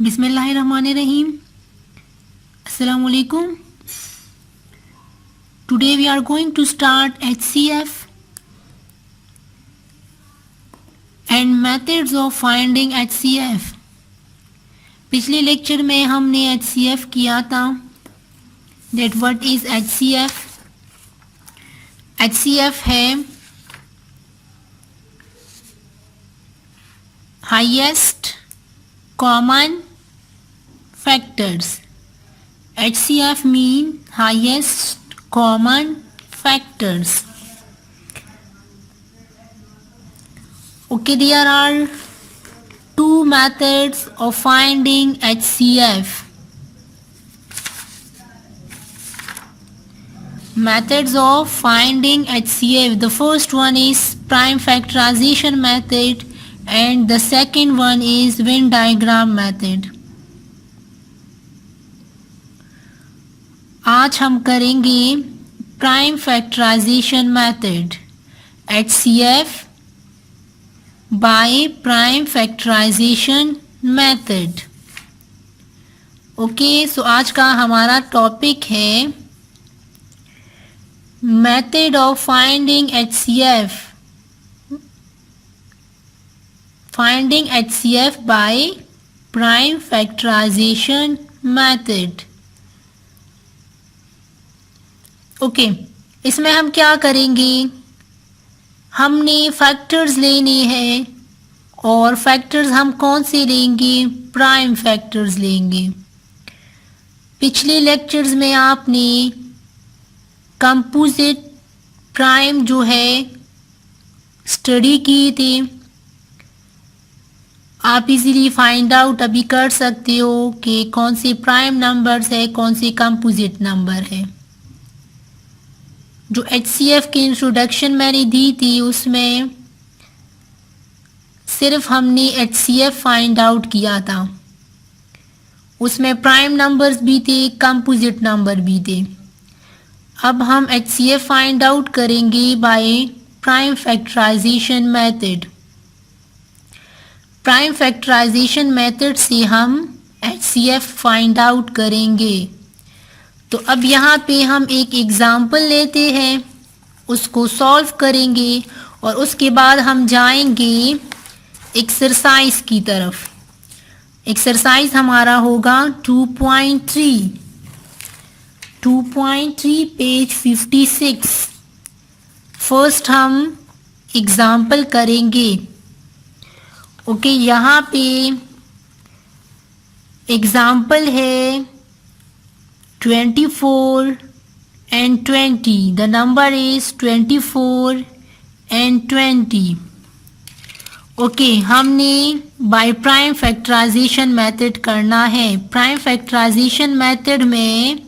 Bismillahirrahmanirrahim. Assalamu alaikum. Today we are going to start HCF and methods of finding HCF. पिछले lecture में हमने HCF किया था. That what is HCF? HCF है highest common factors. HCF mean highest common factors. Okay, there are two methods of finding HCF. Methods of finding HCF. The first one is prime factorization method and the second one is Venn diagram method. आज हम करेंगे prime factorisation method, HCF by prime factorisation method. Okay, so आज का हमारा topic है method of finding HCF. Finding HCF by prime factorisation method. Okay, इसमें हम क्या करेंगे, हमने फैक्टर्स लेने हैं और फैक्टर्स हम कौन से लेंगे, प्राइम फैक्टर्स लेंगे. पिछले लेक्चर्स में आपने कंपोजिट प्राइम जो है स्टडी की थी. आप इजीली फाइंड आउट अभी कर सकते हो कि कौन से प्राइम नंबर्स है, कौन से कंपोजिट नंबर है. जो HCF की इंट्रोडक्शन मैंने दी थी उसमें सिर्फ हमने HCF फाइंड आउट किया था. उसमें प्राइम नंबर्स भी थे, कंपोजिट नंबर भी थे. अब हम HCF फाइंड आउट करेंगे by prime factorisation method. Prime factorisation method से हम HCF फाइंड आउट करेंगे. तो अब यहाँ पे हम एक एग्जाम्पल लेते हैं, उसको सॉल्व करेंगे और उसके बाद हम जाएंगे एक्सरसाइज की तरफ. एक्सरसाइज हमारा होगा 2.3 पेज 56. फर्स्ट हम एग्जाम्पल करेंगे. ओके, यहाँ पे एग्जाम्पल है 24 and 20. The number is 24 and 20. Okay, हमने बाय प्राइम फैक्टराइजेशन मेथड करना है. प्राइम फैक्टराइजेशन मेथड में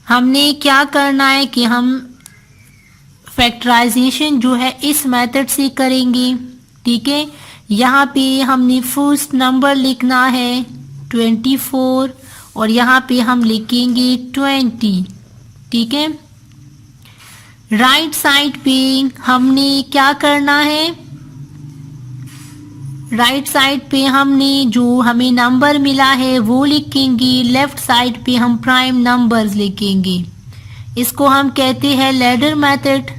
हमने क्या करना है कि हम फैक्टराइजेशन जो है इस मेथड से करेंगे. ठीक है, यहाँ पे हमने फर्स्ट नंबर लिखना है 24 और यहाँ पे हम लिखेंगे 20. ठीक है, राइट साइड पे हमने क्या करना है, राइट साइड पे हमने जो हमें नंबर मिला है वो लिखेंगे. लेफ्ट साइड पे हम प्राइम नंबर्स लिखेंगे. इसको हम कहते हैं लैडर मेथड.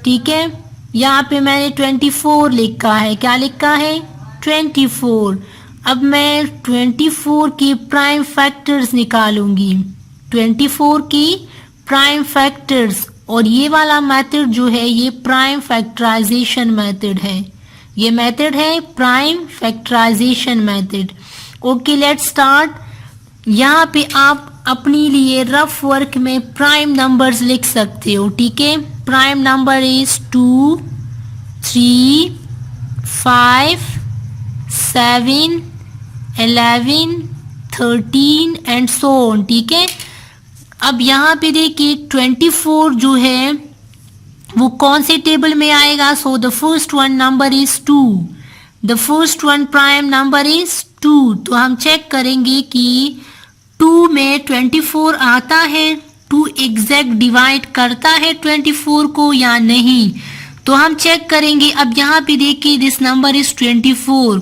ठीक है, यहाँ पे मैंने 24 लिखा है. क्या लिखा है, 24. अब मैं 24 की प्राइम फैक्टर्स निकालूंगी, 24 की प्राइम फैक्टर्स. और ये वाला मेथड जो है ये प्राइम फैक्टराइजेशन मेथड है. ये मेथड है prime factorisation method. Okay, let's start. यहाँ पे आप अपने लिए रफ वर्क में प्राइम नंबर्स लिख सकते हो. ठीक है, prime number is 2, 3, 5, 7, 11, 13 and so on. ठीक है, अब यहाँ पे देखिए 24 जो है वो कौन से टेबल में आएगा. So the first one number is 2. The first one prime number is 2. तो हम चेक करेंगे कि 2 में 24 आता है, 2 एग्जैक्ट डिवाइड करता है 24 को या नहीं. तो हम चेक करेंगे. अब यहाँ पे देखिए दिस नंबर इज 24.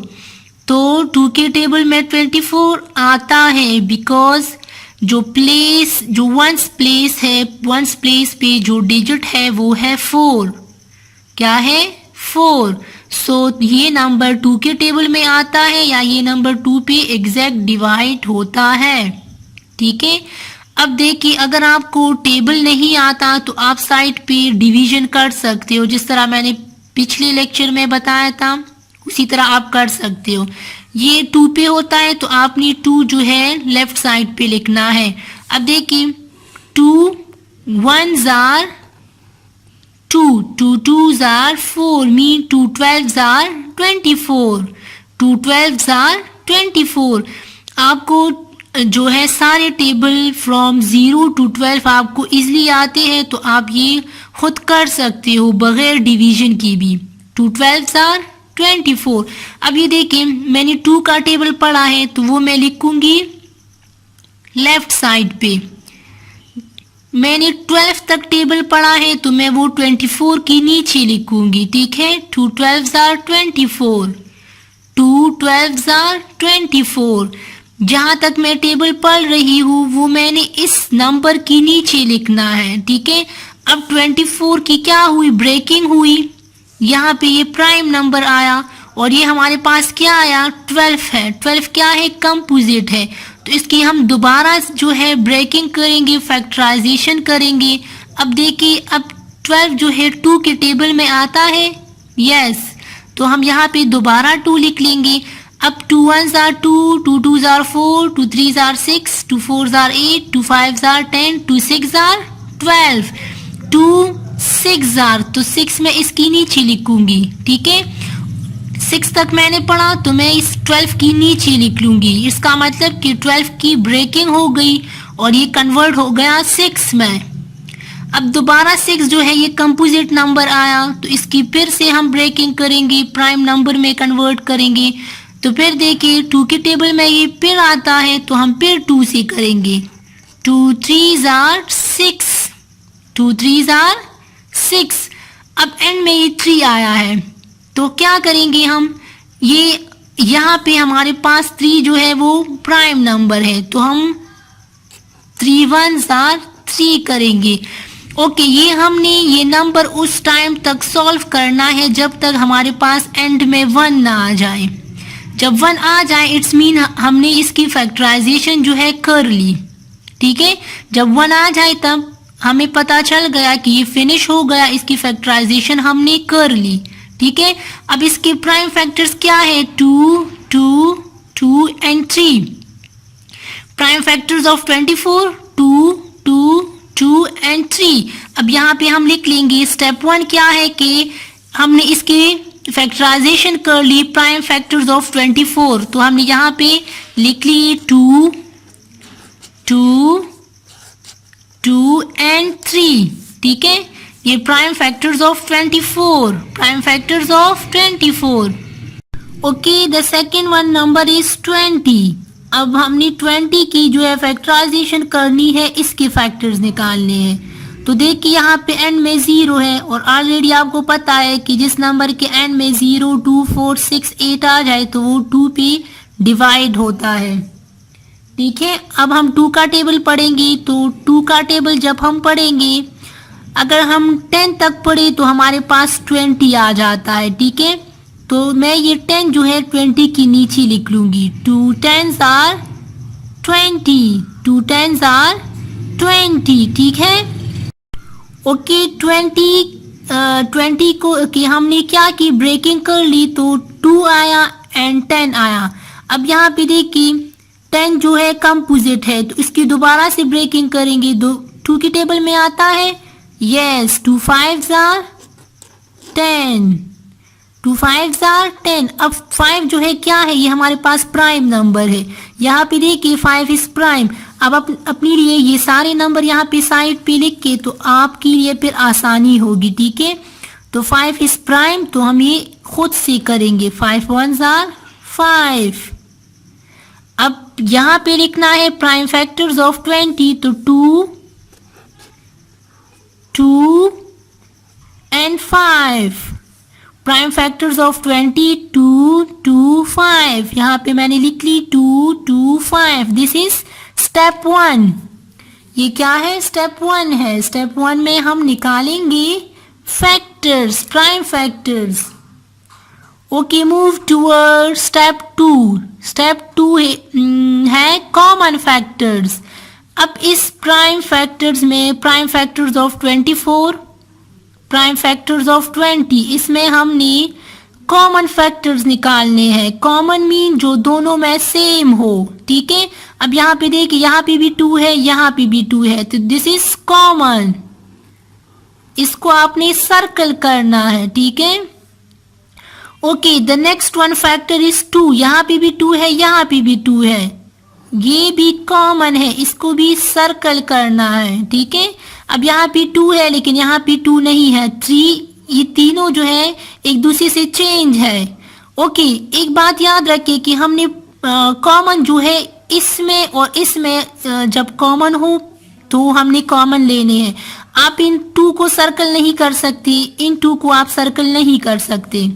तो 2 के टेबल में 24 आता है बिकॉज जो वंस प्लेस है, वंस प्लेस पे जो डिजिट है वो है 4। क्या है? 4। सो ये नंबर 2 के टेबल में आता है या ये नंबर 2 पे एग्जैक्ट डिवाइड होता है। ठीक है, अब देखिए अगर आपको टेबल नहीं आता तो आप साइड पे डिवीजन कर सकते हो, जिस तरह मैंने पिछले लेक्चर में बताया था उसी तरह आप कर सकते हो। ये 2 पे होता है तो आपने 2 जो है लेफ्ट साइड पे लिखना है। अब देखिए 2 1s are 2, 2 2s are 4, mean 2 12s are 24, 2 12s are 24। आपको जो है सारे टेबल फ्रॉम 0 to 12 आपको इजली आते हैं तो आप ये खुद कर सकते हो बगैर डिवीजन की भी। 2 12s are 24। अब ये देखिए मैंने 2 का टेबल पढ़ा है तो वो मैं लिखूंगी लेफ्ट साइड पे। मैंने 12 तक टेबल पढ़ा है तो मैं वो 24 की नीचे लिखूंगी। ठीक है, 2 12s are 24, 2 12s are 24। जहां तक मैं टेबल पढ़ रही हूँ वो मैंने इस नंबर की नीचे लिखना है। ठीक है, अब 24 की क्या हुई? ब्रेकिंग हुई। यहाँ पे ये प्राइम नंबर आया और ये हमारे पास क्या आया? 12 है। 12 क्या है? कंपोजिट है। तो इसकी हम दोबारा जो है ब्रेकिंग करेंगे, फैक्टराइजेशन करेंगे। अब देखिए अब 12 जो है 2 के टेबल में आता है। यस, तो हम यहाँ पे दोबारा 2 लिख लेंगे। अब 2 1s are 2, 2 2s are 4, 2 3s are 6, 2 4s are 8, 2 5s are 10, 2 6s are 12, 2 6s are, तो 6 में इसकी नीचे लिखूंगी। ठीक है, 6 तक मैंने पढ़ा तो मैं इस 12 की नीचे लिख लूंगी। इसका मतलब कि 12 की ब्रेकिंग हो गई और ये कन्वर्ट हो गया 6 में। अब दोबारा 6 जो है ये कंपोजिट नंबर आया तो इसकी फिर से हम ब्रेकिंग करेंगे, प्राइम नंबर में कन्वर्ट करेंगे। तो फिर देखिए 2 के टेबल में ये फिर आता है तो हम फिर 2 से करेंगे। 2 3s are 6, 2 3s are 6। अब एंड में ये 3 आया है तो क्या करेंगे हम? ये यहाँ पे हमारे पास 3 जो है वो प्राइम नंबर है तो हम 3 1s are 3 करेंगे। ओके, ये हमने ये नंबर उस टाइम तक सॉल्व करना है जब तक हमारे पास एंड में 1 ना आ जाए। जब 1 आ जाए इट्स मीन हमने इसकी फैक्टराइजेशन जो है कर ली। ठीक है, जब 1 आ जाए तब हमें पता चल गया कि ये फिनिश हो गया, इसकी फैक्टराइजेशन हमने कर ली। ठीक है, अब इसके प्राइम फैक्टर्स क्या है? 2 2 2 and 3। Prime factors of 24 2 2 2 and 3। अब यहाँ पे हम लिख लेंगे स्टेप 1 क्या है कि हमने इसके फैक्टराइजेशन कर ली प्राइम फैक्टर्स ऑफ 24 तो हमने यहाँ पे लिख ली 2 2 2 एंड 3। ठीक है, ये prime factors of 24, prime factors of 24। Okay, the second one number is 20। अब हमने 20 की जो है फैक्टराइजेशन करनी है, इसके फैक्टर्स निकालने हैं। तो देखिए यहाँ पे एंड में 0 है और ऑलरेडी आपको पता है कि जिस नंबर के एंड में 0 2 4 6 8 आ जाए तो वो 2 पे डिवाइड होता है। ठीक है, अब हम 2 का टेबल पढ़ेंगे। तो 2 का टेबल जब हम पढ़ेंगे, अगर हम 10 तक पढ़े तो हमारे पास 20 आ जाता है। ठीक है, तो मैं ये 10 जो है 20 की नीचे लिख लूंगी। 2 10s are 20, 2 10s are 20। ठीक है, ओके, 20 को कि हमने क्या की ब्रेकिंग कर ली तो 2 आया एंड 10 आया। अब यहाँ पे देखिए 10 जो है कंपोजिट है तो इसकी दोबारा से ब्रेकिंग करेंगे। 2 के टेबल में आता है। Yes, 2 5s are 10, 2 5s are 10। अब 5 जो है क्या है? ये हमारे पास प्राइम नंबर है। यहाँ पे देखिए 5 इज प्राइम। अब अपने लिए ये सारे नंबर यहाँ पे साइड पे लिख के तो आपके लिए फिर आसानी होगी। ठीक है, तो 5 इज प्राइम तो हम ये खुद से करेंगे। 5 1s are 5। अब यहाँ पे लिखना है प्राइम फैक्टर्स ऑफ 20 तो 2 2 एंड 5। प्राइम फैक्टर्स ऑफ 20 2 2 5, यहाँ पे मैंने लिख ली 2 2 5। This is step 1। ये क्या है? स्टेप 1 है। स्टेप 1 में हम निकालेंगे factors, prime factors. Okay, move toward step 2। Step 2 है कॉमन फैक्टर्स। अब इस प्राइम फैक्टर्स में prime factors of 24, prime factors of 20, इसमें हमने कॉमन फैक्टर्स निकालने हैं। कॉमन मीन जो दोनों में सेम हो, ठीक है। अब यहाँ पे देखिए, यहाँ पे भी 2 है, यहाँ पे भी 2 है, तो दिस इज कॉमन। इसको आपने सर्कल करना है, ठीक है। Okay, the next one factor is 2। यहाँ पे भी 2 है, यहाँ पे भी 2 है, ये भी कॉमन है, इसको भी सर्कल करना है, ठीक है। अब यहाँ पे 2 है, लेकिन यहाँ पे 2 नहीं है, 3। ये तीनों जो है एक दूसरे से चेंज है। ओके, एक बात याद रखिए कि हमने कॉमन जो है इसमें और इसमें, जब कॉमन हो तो हमने कॉमन लेने हैं। आप इन 2 को सर्कल नहीं कर सकते, इन 2 को आप सर्कल नहीं कर सकते।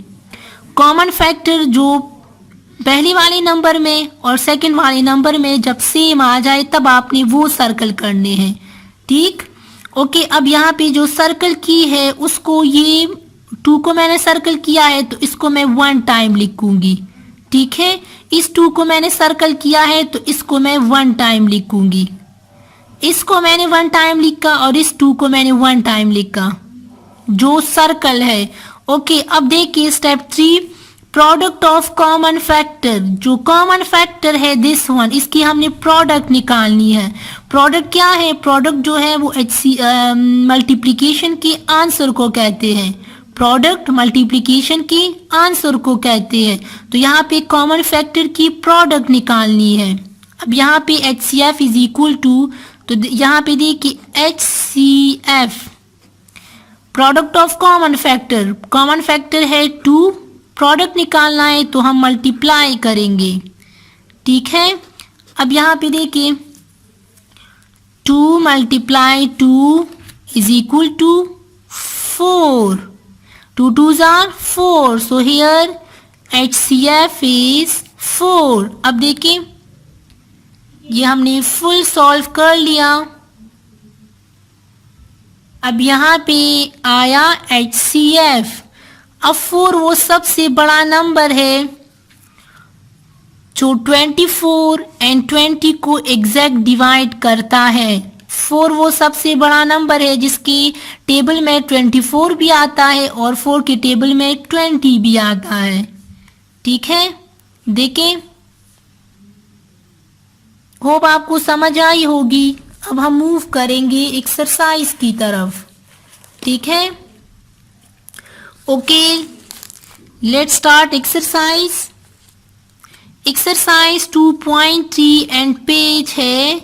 कॉमन फैक्टर जो पहले वाले नंबर में और सेकंड वाले नंबर में जब सेम आ जाए तब आपने वो सर्कल करने हैं, ठीक। ओके, अब यहाँ पे जो सर्कल की है उसको, ये 2 को मैंने सर्कल किया है तो इसको मैं 1 टाइम लिखूंगी, ठीक है। इस 2 को मैंने सर्कल किया है तो इसको मैं 1 टाइम लिखूंगी। इसको मैंने 1 टाइम लिखा और इस 2 को मैंने 1 टाइम लिखा, जो सर्कल है। ओके, अब देखिए step 3, product of common factor. जो कॉमन फैक्टर है दिस वन, इसकी हमने प्रोडक्ट निकालनी है। प्रोडक्ट क्या है? प्रोडक्ट जो है वो मल्टीप्लिकेशन के आंसर को कहते हैं। प्रोडक्ट मल्टीप्लिकेशन के आंसर को कहते हैं। तो यहाँ पे कॉमन फैक्टर की प्रोडक्ट निकालनी है। अब यहाँ पे HCF इज इक्वल टू, तो यहाँ पे देखिए HCF product of common factor, common factor है 2, प्रोडक्ट निकालना है तो हम मल्टीप्लाई करेंगे, ठीक है। अब यहाँ पे देखिए 2 × 2 is equal to 4, 2 2s are 4, so here HCF is 4। अब देखिए ये हमने फुल सॉल्व कर लिया। अब यहाँ पे आया HCF। अब 4 वो सबसे बड़ा नंबर है जो 24 और 20 को एग्जैक्ट डिवाइड करता है। 4 वो सबसे बड़ा नंबर है जिसकी टेबल में 24 भी आता है और 4 की टेबल में 20 भी आता है, ठीक है। देखें, होप आपको समझ आई होगी। अब हम मूव करेंगे एक्सरसाइज की तरफ, ठीक है। Okay, let's start exercise. Exercise 2.3 and page है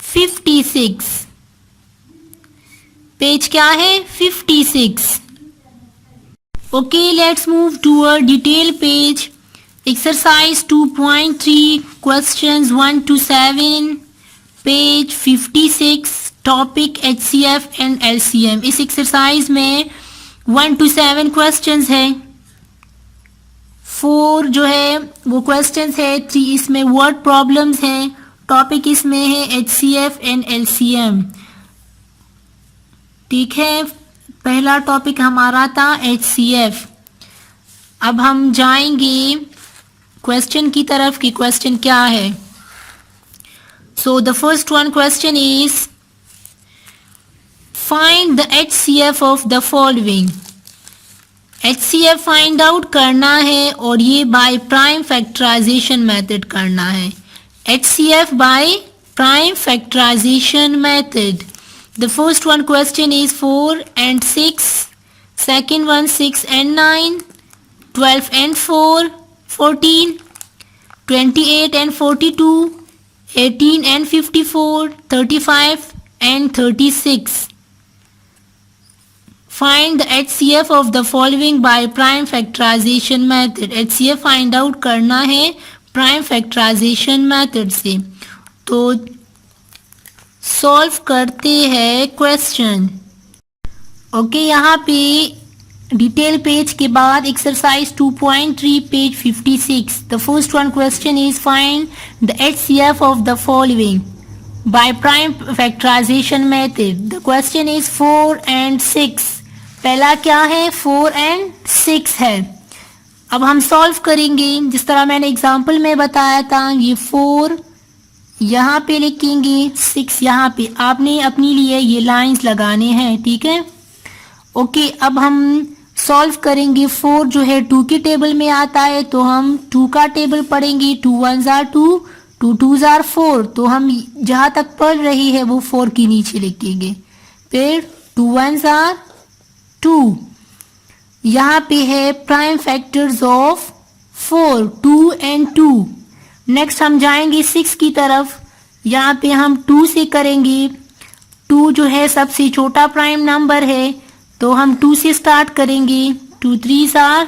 56। पेज क्या है? 56। Okay, let's move to a detail page. Exercise 2.3 questions 1 to 7, page 56, topic HCF and LCM। इस एक्सरसाइज में 1 to 7 क्वेश्चंस है। 4 जो है वो क्वेश्चंस है, 3 इसमें वर्ड प्रॉब्लम्स हैं, टॉपिक इसमें है HCF एंड LCM, ठीक है। पहला टॉपिक हमारा था HCF। अब हम जाएंगे क्वेश्चन की तरफ कि क्वेश्चन क्या है। So the first one question is find the HCF of the following. HCF find out करना है और ये बाय प्राइम फैक्टराइजेशन मेथड करना है। HCF by prime factorisation method. The first one question is 4 and 6, second one 6 and 9, 12 and 4, 14, 28 and 42, 18 and 54, 35 and 36. Find the HCF of the following by prime factorization method. HCF find out करना है prime factorization method से। तो solve करते हैं question. Okay, यहाँ पे detail page के बाद exercise 2.3 page 56. The first one question is find the HCF of the following by prime factorisation method. The question is 4 and 6. पहला क्या है? 4 and 6 है. अब हम सॉल्व करेंगे जिस तरह मैंने एग्जाम्पल में बताया था. ये 4 यहाँ पे लिखेंगे, 6 यहाँ पे. आपने अपने लिए ये लाइंस लगाने हैं, ठीक है. ओके, अब हम सॉल्व करेंगे. 4 जो है 2 के टेबल में आता है तो हम 2 का टेबल पढ़ेंगे. 2 1s are 2, 2 2s are 4. तो हम जहाँ तक पढ़ रही है वो 4 के नीचे लिखेंगे. फिर 2 1s are 2. यहाँ पे है prime factors of 4, 2 and 2. Next हम जाएंगे 6 की तरफ. यहाँ पे हम 2 से करेंगे. 2 जो है सबसे छोटा प्राइम नंबर है तो हम 2 से स्टार्ट करेंगे. 2 3s are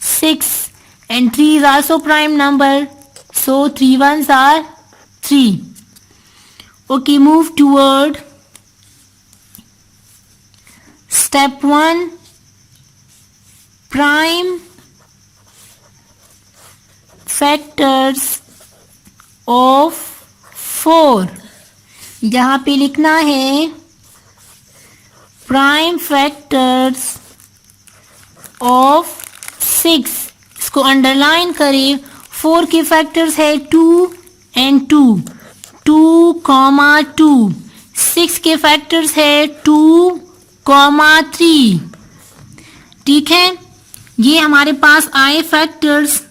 6 and 3 is also prime number, so 3 1s are 3. Okay, move toward step 1, prime factors of 4. यहाँ पे लिखना है प्राइम फैक्टर्स ऑफ 6. इसको अंडरलाइन करें. 4 के फैक्टर्स है 2 and 2, 2, 2. 6 के फैक्टर्स है 2, 3. ठीक है, ये हमारे पास आए factors.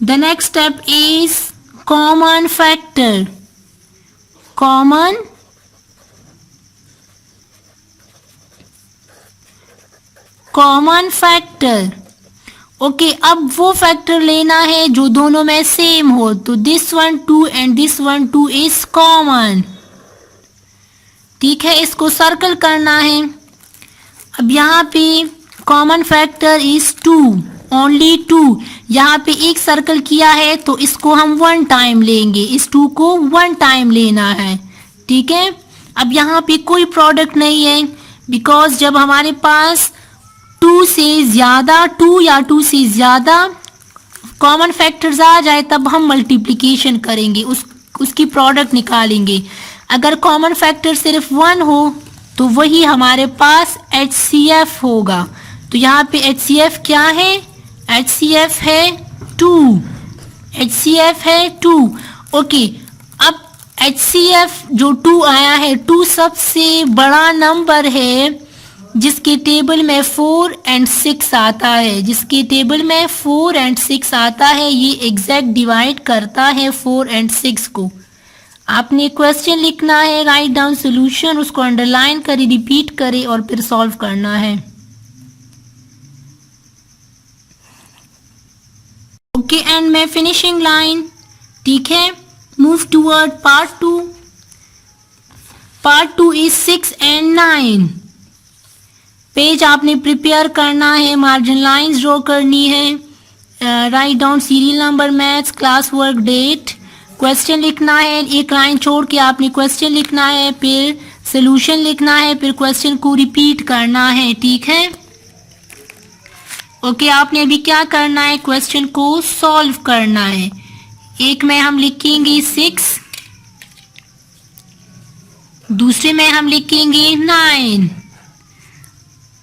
The next step is common factor. Common factor. Okay, अब वो फैक्टर लेना है जो दोनों में सेम हो. तो this 1 2 and this 1 2 is common. ठीक है, इसको सर्कल करना है. अब यहाँ पे कॉमन फैक्टर इज 2, ओनली 2. यहाँ पे एक सर्कल किया है तो इसको हम 1 टाइम लेंगे. इस 2 को 1 टाइम लेना है. ठीक है, अब यहाँ पे कोई प्रोडक्ट नहीं है बिकॉज जब हमारे पास 2 से ज्यादा 2 या 2 से ज्यादा कॉमन फैक्टर्स आ जाए तब हम मल्टीप्लिकेशन करेंगे, उसकी प्रोडक्ट निकालेंगे. अगर कॉमन फैक्टर सिर्फ 1 हो तो वही हमारे पास HCF होगा. तो यहाँ पे HCF क्या है? HCF है 2. HCF है 2. ओके, अब HCF जो 2 आया है, 2 सबसे बड़ा नंबर है जिसके टेबल में 4 and 6 आता है. जिसके टेबल में 4 and 6 आता है ये एग्जैक्ट डिवाइड करता है 4 and 6 को. आपने क्वेश्चन लिखना है, राइट डाउन सोल्यूशन, उसको अंडरलाइन करें, रिपीट करें और फिर सॉल्व करना है. ओके, एंड मैं फिनिशिंग लाइन. ठीक है, move toward part 2. Part 2 is 6 and 9. पेज आपने प्रिपेयर करना है, मार्जिन लाइंस ड्रॉ करनी है, write down serial number, maths, class work, date, question लिखना है. एक लाइन छोड़ के आपने क्वेश्चन लिखना है, फिर सोल्यूशन लिखना है, फिर क्वेश्चन को रिपीट करना है. ठीक है, ओके, आपने अभी क्या करना है? क्वेश्चन को सॉल्व करना है. एक में हम लिखेंगे 6, दूसरे में हम लिखेंगे 9.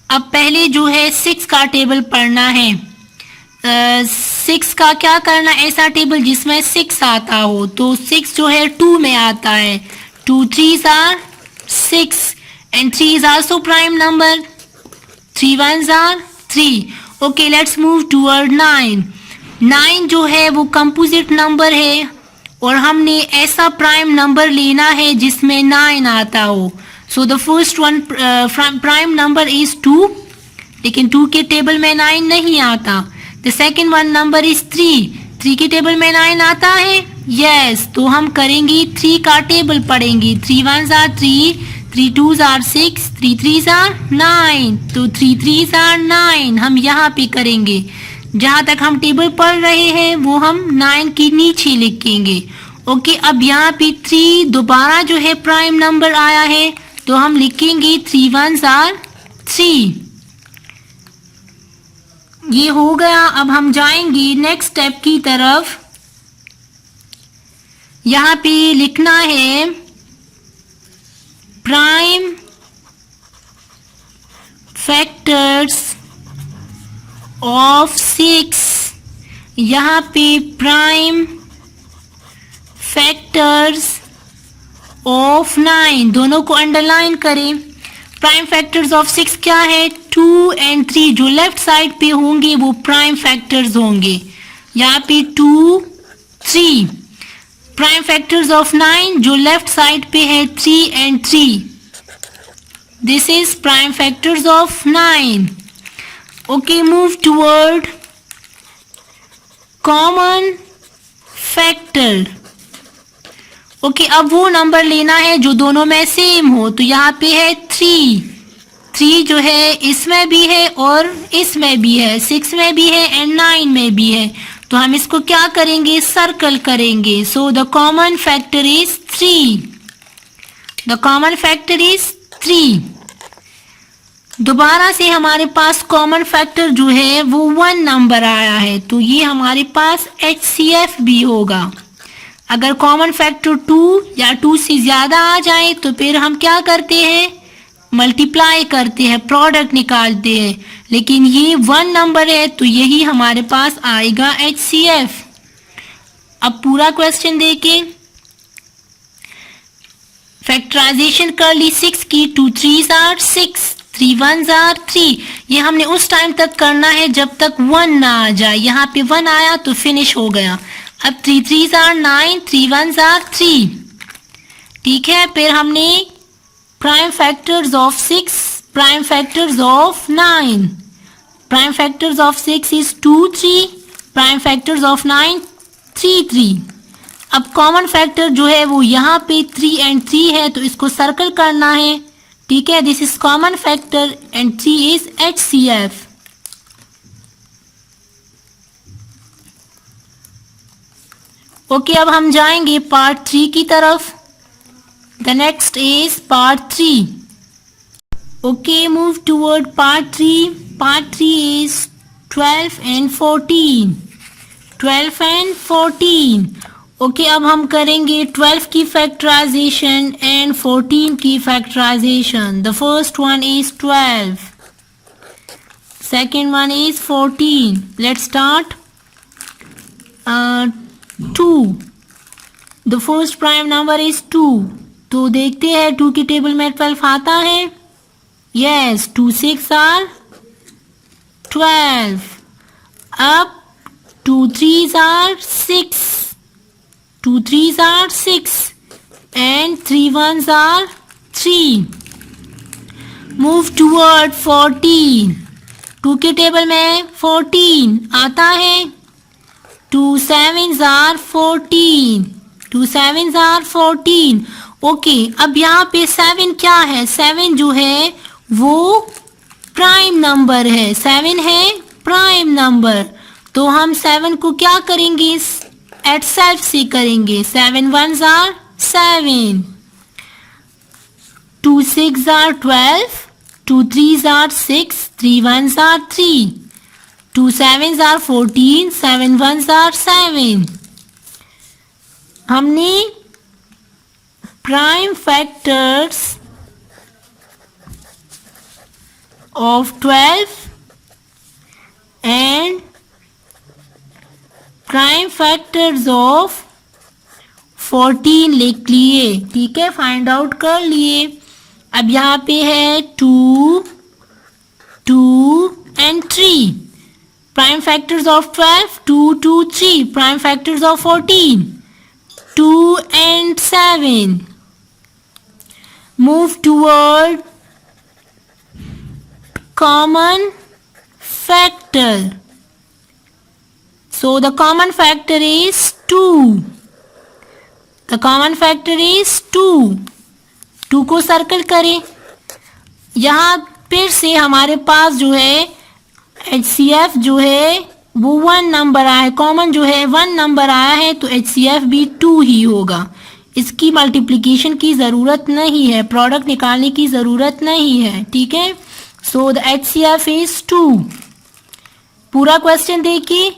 अब पहले जो है 6 का टेबल पढ़ना है. 6 का क्या करना? ऐसा टेबल जिसमें 6 आता हो. तो 6 जो है 2 में आता है. 2 3s are 6 and 3 is also prime number. 3 1s are 3. Okay, let's move toward 9. 9 जो है वो कंपोजिट नंबर है और हमने ऐसा प्राइम नंबर लेना है जिसमें 9 आता हो. So the first one prime number is 2, लेकिन 2 के टेबल में 9 नहीं आता. The second one number is 3. 3 के टेबल में 9 आता है. Yes, तो हम करेंगे 3 का टेबल पढ़ेंगे. 3 1s are 3, 3 2s are 6, 3 3s are 9. तो 3 3s are 9 हम यहाँ पे करेंगे. जहाँ तक हम टेबल पढ़ रहे हैं वो हम 9 के नीचे लिखेंगे. ओके, अब यहाँ पे 3 दोबारा जो है प्राइम नंबर आया है तो हम लिखेंगे 3 1s are 3. ये हो गया। अब हम जाएंगे नेक्स्ट स्टेप की तरफ। यहाँ पे लिखना है प्राइम फैक्टर्स ऑफ 6। यहाँ पे प्राइम फैक्टर्स ऑफ 9, दोनों को अंडरलाइन करें। प्राइम फैक्टर्स ऑफ 6 क्या है? 2 and 3 जो लेफ्ट साइड पे होंगे वो प्राइम फैक्टर्स होंगे। यहाँ पे 2, 3। प्राइम फैक्टर्स ऑफ 9 जो लेफ्ट साइड पे है 3 and 3। This is prime factors of 9। Okay, move toward common factor. Okay, अब वो नंबर लेना है जो दोनों में सेम हो। तो यहाँ पे है 3 जो है इसमें भी है और इसमें भी है, 6 में भी है एंड 9 में भी है। तो हम इसको क्या करेंगे? सर्कल करेंगे। So the common factor is 3। The common factor is 3। दोबारा से हमारे पास कॉमन फैक्टर जो है वो 1 नंबर आया है, तो ये हमारे पास HCF भी होगा। अगर कॉमन फैक्टर 2 या 2 से ज्यादा आ जाए तो फिर हम क्या करते हैं? मल्टीप्लाई करते हैं, प्रोडक्ट निकालते हैं। लेकिन ये 1 नंबर है तो यही हमारे पास आएगा HCF। अब पूरा क्वेश्चन देखें। फैक्टराइजेशन कर ली 6 की। 2 3s are 6, 3 1s are 3। ये हमने उस टाइम तक करना है जब तक 1 ना आ जाए। यहाँ पे 1 आया तो फिनिश हो गया। अब 3 3s are 9, 3 1s are 3। ठीक है, फिर हमने prime factors of 6, prime factors of 9। Prime factors of 6 is 2 3, prime factors of 9 3 3। अब कॉमन फैक्टर जो है वो यहाँ पे 3 and 3 है, तो इसको सर्कल करना है। ठीक है, this is common factor and 3 is HCF। Okay, अब हम जाएंगे पार्ट 3 की तरफ। The next is part 3। Okay, move toward part 3। Part 3 is 12 and 14। 12 and 14। Okay, अब हम करेंगे 12 की फैक्टराइजेशन एंड 14 की factorisation. The first one is 12, second one is 14। Let's start. 2, the first prime number is 2। तो देखते हैं 2 की टेबल में 12 आता है। Yes, 2 6 are 12। अब 2 3s are 6, 2 3s are 6 and 3 1s are 3। Move toward 14। 2 के टेबल में 14 आता है। 2 7s are 14, 2 7s are 14। Okay, अब यहाँ पे 7 क्या है? 7 जो है वो प्राइम नंबर है। 7 है प्राइम नंबर, तो हम 7 को क्या करेंगे? एट सेल्फ से करेंगे। 7 1s are 7, 2 6s are 12, 2 3s are 6, 3 1s are 3, 2 7s are 14, 7 1s are 7। हमने prime factors of 12 and prime factors of 14 लिख लिए। ठीक है, फाइंड आउट कर लिए। अब यहाँ पे है 2, 2 and 3। Prime factors of 12, 2 2 3। Prime factors of 14, 2 and 7। Move toward common factor। So the common factor is 2। The common factor is 2। 2 को सर्कल करें। यहाँ फिर से हमारे पास जो है HCF जो है वो 1 नंबर आया है। कॉमन जो है 1 नंबर आया है, तो HCF भी 2 ही होगा। इसकी मल्टीप्लिकेशन की ज़रूरत नहीं है, प्रोडक्ट निकालने की ज़रूरत नहीं है। ठीक है, सो द HCF इज 2। पूरा क्वेश्चन देखिए।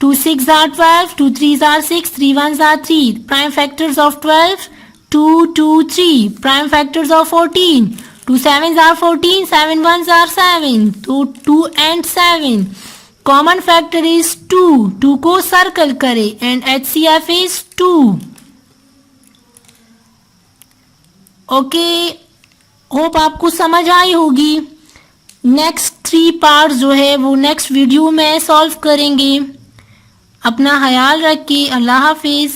2 6 are 12, 2 3s are 6, 3 1s are 3. Prime factors of 12, 2 2 3. Prime factors of 14, 2 7s are 14, 7 1s are 7. तो 2 and 7. कॉमन फैक्टर इज 2, 2 को सर्कल करें and HCF is 2. Okay, hope आपको समझ आई होगी। नेक्स्ट 3 पार्ट जो है वो नेक्स्ट वीडियो में सॉल्व करेंगे। अपना ख्याल रखिए। अल्लाह हाफिज।